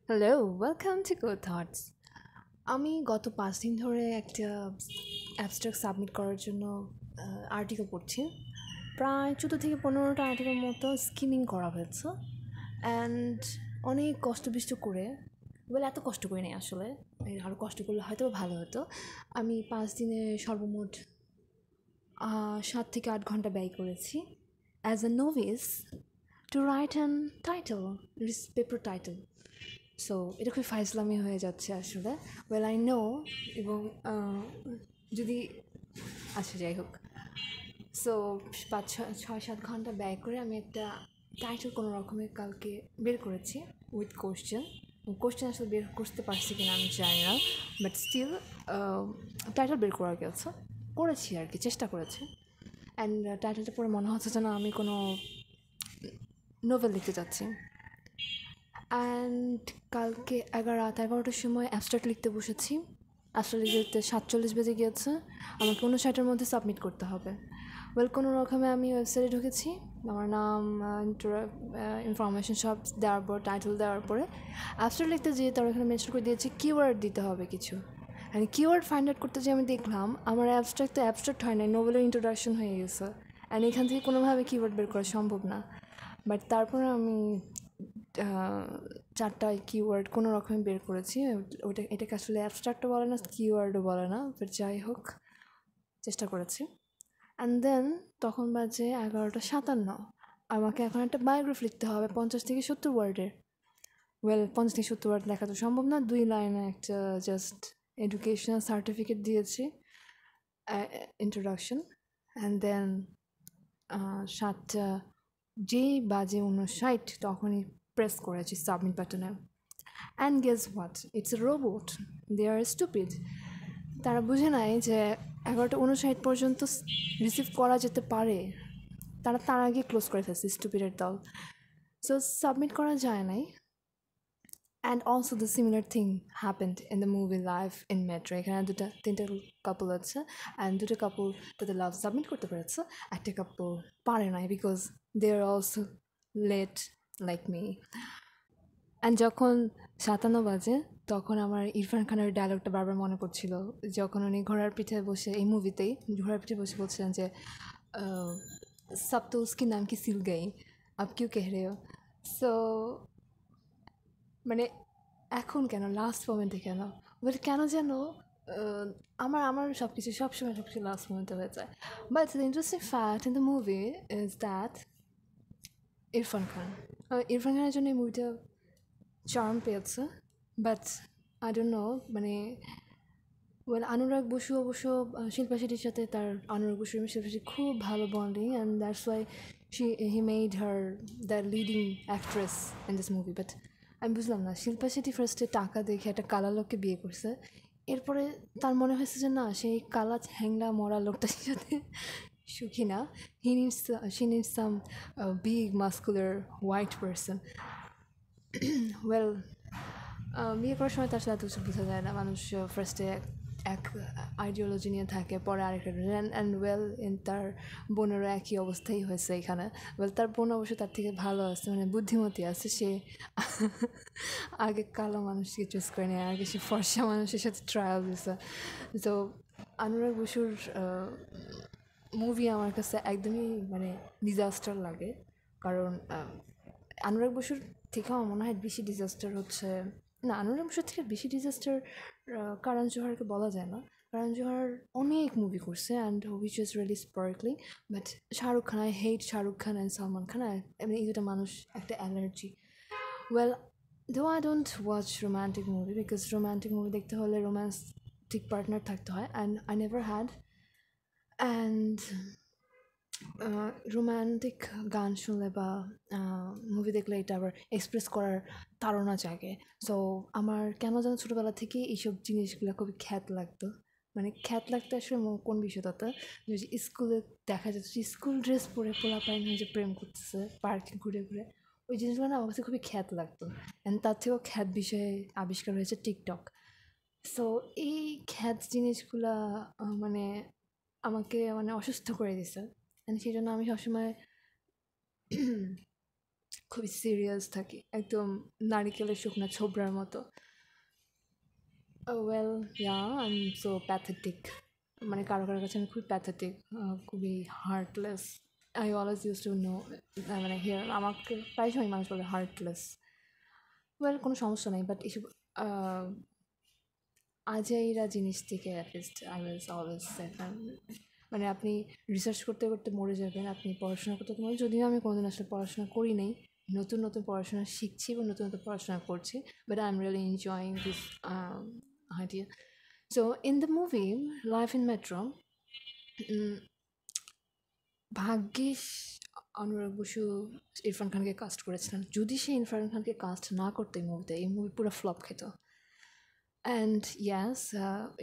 Hello, welcome to go thoughts. আমি গত 5 দিন ধরে একটা অ্যাবস্ট্রাক্ট সাবমিট করার জন্য আর্টিকেল পড়ছি। প্রায় 14 থেকে 15টা আর্টিকেল মতো স্কিমিং করা হয়েছে অ্যান্ড অনেক কষ্ট করে এত কষ্ট করি নাই আসলে, আরও কষ্ট করলে হয়তো ভালো হতো। আমি 5 দিনে সর্বমোট 7 থেকে 8 ঘন্টা ব্যয় করেছি as a novice to write an title, paper title. So এটা খুবই ফাইজলামি হয়ে যাচ্ছে আসলে, ওয়েল আই নো। এবং যদি আচ্ছা যাই হোক, সো 5 6 7 ঘন্টা ব্যয় করে আমি একটা টাইটেল কোনো রকমের কালকে বের করেছি উইথ কোশ্চেন আসলে বের করতে পারছি কিনা আমি জানি না, বাট স্টিল টাইটেল বের করা গেছে, করেছি আর কি, চেষ্টা করেছি। অ্যান্ড টাইটেলটা পরে মনে হচ্ছে যেন আমি কোনো নোভেল লিখতে চাচ্ছি। অ্যান্ড কালকে রাত 11টার সময় অ্যাবস্ট্রাক্ট লিখতে বসেছি। অ্যাবস্ট্রাক্ট লিখতে 47 বেজে গিয়েছে, আমাকে 59-এর মধ্যে সাবমিট করতে হবে। ওয়েল, কোনো রকমে আমি ওয়েবসাইটে ঢুকেছি, আমার নাম, ইনফরমেশন সব দেওয়ার পর, টাইটেল দেওয়ার পরে অ্যাবস্ট্রাক্ট লিখতে যেয়ে তারা এখানে মেনশন করে দিয়েছে কিওয়ার্ড দিতে হবে কিছু। অ্যান্ড কিওয়ার্ড ফাইন্ড আউট করতে যেয়ে আমি দেখলাম আমার অ্যাবস্ট্রাক্ট তো অ্যাবস্ট্রাক্ট হয় না, নোবেলের ইন্ট্রোডাকশন হয়ে গেছে। অ্যান্ড এখান থেকে কোনোভাবে কিওয়ার্ড বের করা সম্ভব না। বাট তারপরে আমি 4টা কিওয়ার্ড কোনো রকমে বের করেছি। এটাকে আসলে অ্যাবস্ট্রাক্টও বলে না, কিওয়ার্ডও বলে না, বাট যাই হোক, চেষ্টা করেছি। অ্যান্ড দেন তখন বাজে 11টা 57। আমাকে এখন একটা বায়োগ্রাফি লিখতে হবে 50 থেকে 70 ওয়ার্ডের। ওয়েল, 50 থেকে 70 ওয়ার্ড লেখা তো সম্ভব না, 2 লাইনে একটা জাস্ট এডুকেশনাল সার্টিফিকেট দিয়েছি, ইন্ট্রোডাকশন। অ্যান্ড দেন 7টা যেই বাজে 59 তখনই প্রেস করেছি সাবমিট বাটনে। And guess what, it's a robot. They are stupid. তারা বুঝে নাই যে 11টা 59 পর্যন্ত রিসিভ করা যেতে পারে, তারা তার আগে ক্লোজ করে ফেলছে, স্টুপিডের দল। সো সাবমিট করা যায় নাই। And also the similar thing happened in the movie life in metro. এখানে 3টা কাপল আছে, অ্যান্ড 2টা কাপল তাদের লাভ সাবমিট করতে পেরেছে, একটা কাপল পারে নাই because they are also late like me. And যখন 57 বাজে তখন আমার ইরফান খানের ডায়লগটা বারবার মনে পড়ছিল, যখন উনি ঘোড়ার পিঠে বসে, এই মুভিতেই ঘোড়ার পিঠে বসে বলছিলেন যে সব তো উসকি নাম কি সিল গই, আপ কিউ কেহ রে হো। সো মানে এখন কেন, লাস্ট মোমেন্টে কেন, বাট কেন যেন আমার আমার সব কিছু সবসময় সব কিছু লাস্ট মোমেন্টে হয়ে যায়। But the interesting fact in the movie is that Irrfan Khan, Irrfan খানের জন্য এই মুভিটা চার্ম পেয়েছে। বাট আই ডোন্ট নো, মানে ওয়েল, অনুরাগ বসু অবশ্য শিল্পা শেট্টির সাথে, তার অনুরাগ বসু এবং শিল্পা শেট্টি খুব ভালো bonding, and that's why he made her the leading actress in this movie. But আমি বুঝলাম না, শিল্পা শেট্টি ফার্স্টে টাকা দেখে একটা কালা লোককে বিয়ে করছে, এরপরে তার মনে হয়েছে যে না, সেই কালা হ্যাংলা মরা লোকটার সাথে সুখী না, she needs some big muscular white person. Well, বিয়ে করার সময় তার সাথে এত কিছু বোঝা যায় না, মানুষ ফার্স্টে এক আইডিওলজি নিয়ে থাকে, পরে আরেকটা। অ্যান্ড ওয়েল, তার বোনেরও একই অবস্থাই হয়েছে এখানে। ওয়েল, তার বোন অবশ্য তার থেকে ভালো আছে, মানে বুদ্ধিমতী আছে, সে আগে কালো মানুষকে চুজ করে নেয়, আগে সে ফর্সা মানুষের সাথে ট্রায়াল দিছে। তো অনুরাগ বসুর মুভি আমার কাছে একদমই মানে ডিজাস্টার লাগে, কারণ অনুরাগ বসুর থেকে আমার মনে হয় বেশি ডিজাস্টার হচ্ছে, না, অনুরাগ বসুর থেকে বেশি ডিজাস্টার কারণ জোহারকে বলা যায় না। কারণ জোহার অনেক মুভি করছে and which is really sparkling, but Shahrukh Khan, I hate Shahrukh Khan and Salman Khan, এই দুটো মানুষ একটা allergy. Well, though I don't watch romantic movie, because romantic movie দেখতে হলে রোম্যান্টিক পার্টনার থাকতে হয়, and I never had. And romantic গান শুনলে বা মুভি দেখলে এটা আবার এক্সপ্রেস করার তাড়না জাগে। সো আমার কেন যেন ছোটোবেলা থেকে এইসব জিনিসগুলো খুবই খ্যাত লাগতো, মানে খ্যাত লাগতো আসলে কোন বিষয়টাতে, যে স্কুলে দেখা যাচ্ছে স্কুল ড্রেস পরে পোলাপাইন হয়ে যে প্রেম করতেছে পার্কে ঘুরে ঘুরে, ওই জিনিসগুলো না আমার কাছে খুবই খ্যাত লাগতো। অ্যান্ড তার থেকেও খ্যাত বিষয়ে আবিষ্কার হয়েছে টিকটক। সো এই খ্যাত জিনিসগুলা মানে আমাকে মানে অসুস্থ করে দিছে, অ্যান্ড সেই জন্য আমি সবসময় খুবই সিরিয়াস থাকি, একদম নারিকেলের শুকনা ছোবরার মতো। Well yeah I am so pathetic, মানে কারো কারোর কাছে আমি খুবই প্যাথেটিক, খুবই heartless. I always use to know, মানে হিয়ার আমাকে প্রায় সময় মানুষ বলে হার্টলেস। ওয়েল কোনো সমস্যা নেই, বাট এসব আজাইরা জিনিস থেকে at least I was always safe. মানে আপনি রিসার্চ করতে করতে মরে যাবেন, আপনি পড়াশোনা করতে করতে মরে, যদিও আমি কোনোদিন আসলে পড়াশোনা করি নাই, নতুন নতুন পড়াশোনা শিখছি এবং নতুন নতুন পড়াশোনা করছি, but I am really enjoying this idea. So in the movie life in metro, ভাগ্যিস অনুরাগ বসু ইরফান খানকে কাস্ট করেছিলেন। যদি সে ইরফান খানকে কাস্ট না করতো এই মুভিতে, এই মুভি পুরো ফ্লপ খেত। And yes,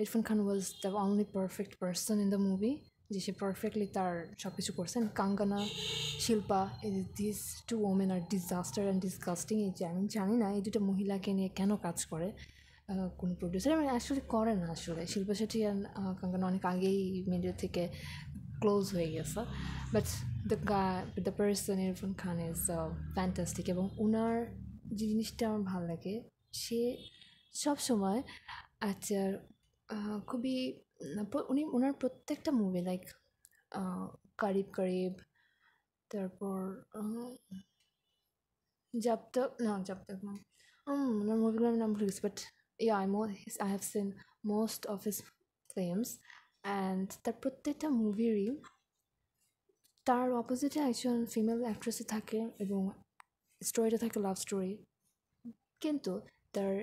Irfan Khan was the only perfect person in the movie. যে সে পারফেক্টলি তার সব কিছু করছেন। Kangana, Shilpa, this two women are disaster and disgusting. এই যে আমি জানি না এই দুটো মহিলাকে নিয়ে কেন কাজ করে কোনো প্রডিউসার, মানে আসলে করে না। আসলে শিল্পা শেট্টি অ্যান্ড কাঙ্গনা অনেক আগেই মিডিয়া থেকে ক্লোজ হয়ে গেছে, but the person Irfan Khan is fantastic. এবং ওনার যে জিনিসটা আমার ভালো লাগে, সে সব সময় আচ্ছা খুবই উনি ওনার প্রত্যেকটা মুভি লাইক কারিব কারিব, তারপর জব তক না, জব তক না, ওনার মুভিগুলোর নাম ভুলে গেছি, but yeah I have seen most of his films. And তার প্রত্যেকটা মুভিরই তার অপোজিটে একজন ফিমেল অ্যাক্ট্রেসই থাকে এবং স্টোরিটা থাকে লাভ স্টোরি, কিন্তু তার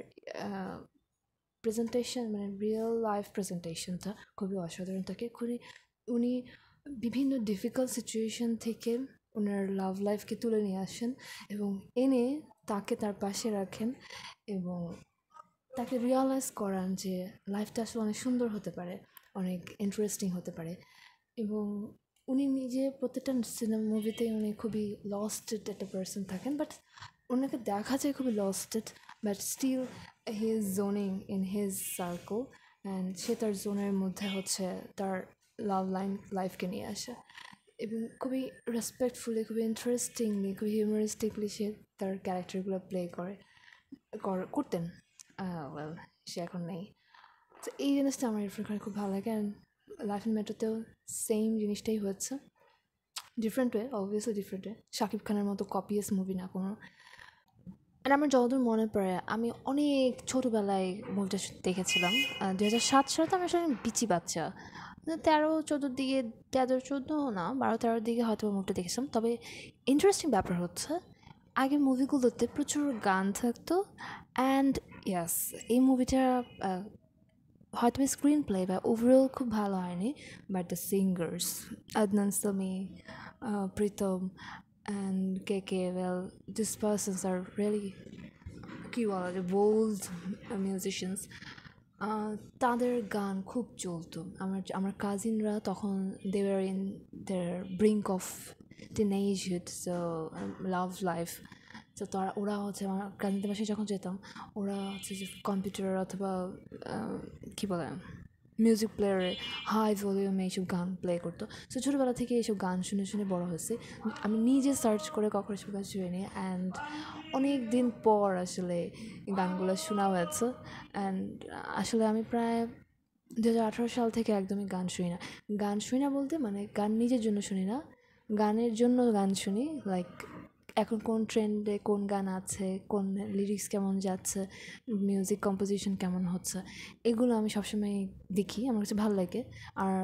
প্রেজেন্টেশন, মানে রিয়েল লাইফ প্রেজেন্টেশনটা খুবই অসাধারণ থাকে। উনি বিভিন্ন ডিফিকাল্ট সিচুয়েশন থেকে ওনার লাভ লাইফকে তুলে নিয়ে আসেন এবং এনে তাকে তার পাশে রাখেন এবং তাকে রিয়ালাইজ করান যে লাইফটা আসলে অনেক সুন্দর হতে পারে, অনেক ইন্টারেস্টিং হতে পারে। এবং উনি নিজে প্রত্যেকটা সিনেমা মুভিতে উনি খুবই লস্টেড একটা পার্সন থাকেন, বাট ওনাকে দেখা যায় খুবই losted, but still he is zoning in his circle, and সে তার জোনের মধ্যে হচ্ছে তার লাইফকে নিয়ে আসে এবং খুবই রেসপেক্টফুলি, খুবই ইন্টারেস্টিংলি, খুবই হিউমারিস্টিকলি সে তার ক্যারেক্টারগুলো প্লে করতেন। ওয়েল সে এখন নেই। তো এই জিনিসটা আমার ইরফান খানের খুব ভালো লাগে। অ্যান্ড লাইফ ইন মেট্রোতেও সেম জিনিসটাই হচ্ছে, different way, obviously different way, Shakib খানের মতো কপিয়াস মুভি না কোনো। আর আমার যতদূর মনে পড়ে আমি অনেক ছোটোবেলায় মুভিটা দেখেছিলাম, 2007 সালে। তো আমি আসলে বিচি বাচ্চা, 13-14 দিকে, 13-14 না, 12-13 দিকে হয়তো মুভিটা দেখেছিলাম। তবে ইন্টারেস্টিং ব্যাপার হচ্ছে আগে মুভিগুলোতে প্রচুর গান থাকতো, অ্যান্ড ইয়াস এই মুভিটা হয়তো স্ক্রিন প্লে বা ওভারঅল খুব ভালো হয়নি, but the singers Adnan Sami, Pritam and কে well, this persons are really কী বলা যায় বোল্ড মিউজিশিয়ানস। তাদের গান খুব চলতো। আমার কাজিনরা তখন they were in their brink of teenagehood, so love life. তো ওরা হচ্ছে আমার কাজিনদের বাসায় যখন যেতাম, ওরা হচ্ছে যে কম্পিউটার অথবা কী বলে মিউজিক প্লেয়ারে হাই ভলিউমে এইসব গান প্লে করতো। সো ছোটোবেলা থেকে এইসব গান শুনে শুনে বড় হয়েছে। আমি নিজে সার্চ করে কখনো এসব গান শুনিনি, অ্যান্ড অনেক দিন পর আসলে গানগুলো শোনা হয়েছে। অ্যান্ড আসলে আমি প্রায় 2018 সাল থেকে একদমই গান শুনি না বলতে মানে গান নিজের জন্য শুনি না, গানের জন্য গান শুনি। লাইক এখন কোন ট্রেন্ডে কোন গান আছে, কোন লিরিক্স কেমন যাচ্ছে, মিউজিক কম্পোজিশন কেমন হচ্ছে, এগুলো আমি সবসময় দেখি, আমার কাছে ভালো লাগে। আর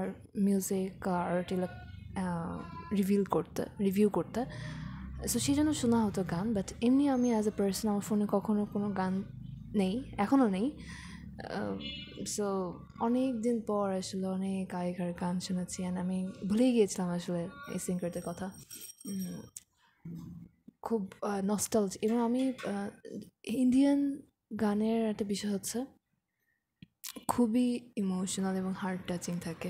মিউজিক আর্ট এগুলো রিভিউ করতে, সো সেই জন্য শোনা হতো গান। বাট এমনি আমি অ্যাজ এ পার্সন আমার ফোনে কখনো কোনো গান নেই, এখনও নেই। সো অনেক দিন পর আসলে অনেক আগেকার গান শুনেছি, অ্যান্ড আমি ভুলেই গিয়েছিলাম আসলে এই সিঙ্গারদের কথা। খুব নস্টালজি। এবং আমি ইন্ডিয়ান গানের একটা বিষয় হচ্ছে খুবই ইমোশনাল এবং হার্ট টাচিং থাকে।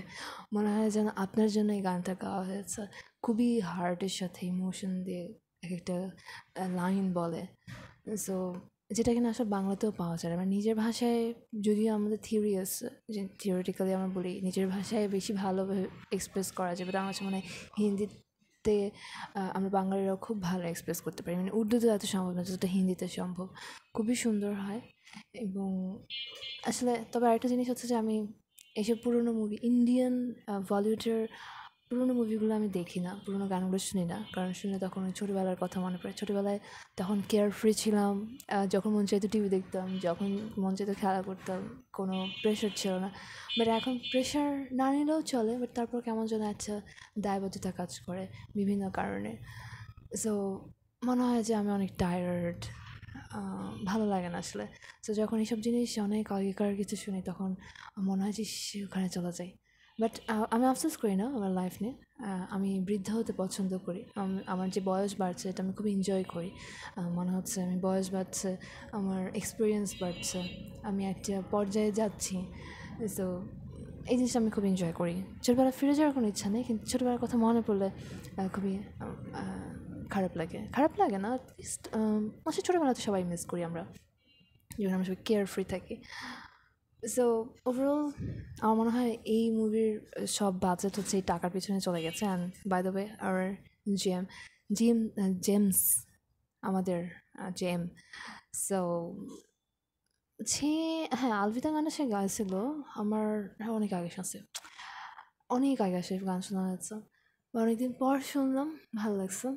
মনে হয় যেন আপনার জন্য এই গানটা গাওয়া হয়েছে, খুবই হার্টের সাথে ইমোশন দিয়ে এক একটা লাইন বলে। সো যেটা কিনা আসলে বাংলাতেও পাওয়া যায়। আমার নিজের ভাষায় যদিও আমাদের থিওরি আছে যে থিওরিটিক্যালি আমরা বলি নিজের ভাষায় বেশি ভালোভাবে এক্সপ্রেস করা যাবে, আমার কাছে মনে হয় হিন্দিতে উর্দুতে আমরা বাঙালিরাও খুব ভালো এক্সপ্রেস করতে পারি, মানে উর্দুতে এত সম্ভব না যতটা হিন্দিতে সম্ভব, খুবই সুন্দর হয়। এবং আসলে তবে আরেকটা জিনিস হচ্ছে যে আমি এইসব পুরোনো মুভি, ইন্ডিয়ান বলিউডের পুরোনো মুভিগুলো আমি দেখি না, পুরোনো গানগুলো শুনি না, কারণ শুনে তখন ওই ছোটোবেলার কথা মনে পড়ে। ছোটোবেলায় তখন কেয়ার ফ্রি ছিলাম, যখন মন চাইতো টিভি দেখতাম, যখন মন চাইতো খেলা করতাম, কোনো প্রেশার ছিল না। বাট এখন প্রেশার না নিলেও চলে, বাট তারপর কেমন যেন একটা দায়বদ্ধতা কাজ করে বিভিন্ন কারণে। সো মনে হয় যে আমি অনেক টায়ার্ড, ভালো লাগে না আসলে। সো যখন এইসব জিনিস অনেক আগেকার কিছু শুনি তখন মনে হয় যে সে ওখানে চলে যাই। বাট আমি আফসোস করি না আমার লাইফ নিয়ে। আমি বৃদ্ধ হতে পছন্দ করি। আমার যে বয়স বাড়ছে এটা আমি খুব এনজয় করি। মনে হচ্ছে আমি বয়স বাড়ছে, আমার এক্সপিরিয়েন্স বাড়ছে, আমি একটা পর্যায়ে যাচ্ছি। সো এই জিনিসটা আমি খুব এনজয় করি। ছোটোবেলা ফিরে যাওয়ার কোনো ইচ্ছা নেই, কিন্তু ছোটোবেলার কথা মনে পড়লে খুবই খারাপ লাগে। খারাপ লাগে না, অ্যাটলিস্ট অবশ্যই ছোটোবেলাতে সবাই মিস করি আমরা, যখন আমরা সবাই কেয়ার ফ্রি থাকি। সো ওভারঅল আমার মনে হয় এই মুভির সব বাজেট হচ্ছে এই টাকার পিছনে চলে গেছে। অ্যান্ড বাই দ্য ওয়ে আর জেম জিম জেমস, আমাদের জেম। সো সে, হ্যাঁ, আলভিদা গানটা সে গাইছিল আমার, হ্যাঁ, অনেক আগে শুনছি, অনেক আগে সে গান শোনা হয়েছে, অনেকদিন পর শুনলাম, ভালো লাগছে।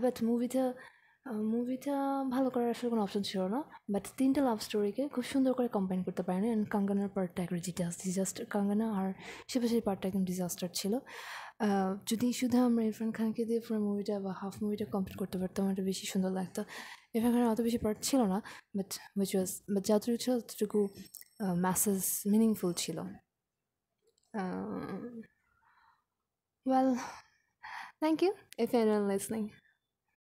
বাট মুভিটা ভালো করার আসলে কোনো অপশন ছিল না। বাট তিনটা লাভ স্টোরিকে খুব সুন্দর করে কম্বাইন করতে পারেনি। অ্যান্ড কাঙ্গানার পার্টটা একটা ডিজাস্টার, কাঙ্গানা আর শিবাশির পার্টটা একদম ডিজাস্টার ছিল। যদি শুধু আমরা ইরফান খানকে দিয়ে পুরো মুভিটা বা হাফ মুভিটা কমপ্লিট করতে পারতাম, এটা বেশি সুন্দর লাগতো। ইরফান খানের অত বেশি পার্ট ছিল না, বাট যতটুকু ছিল ততটুকু ম্যাসেজ মিনিংফুল ছিল। Well, thank you if anyone listening.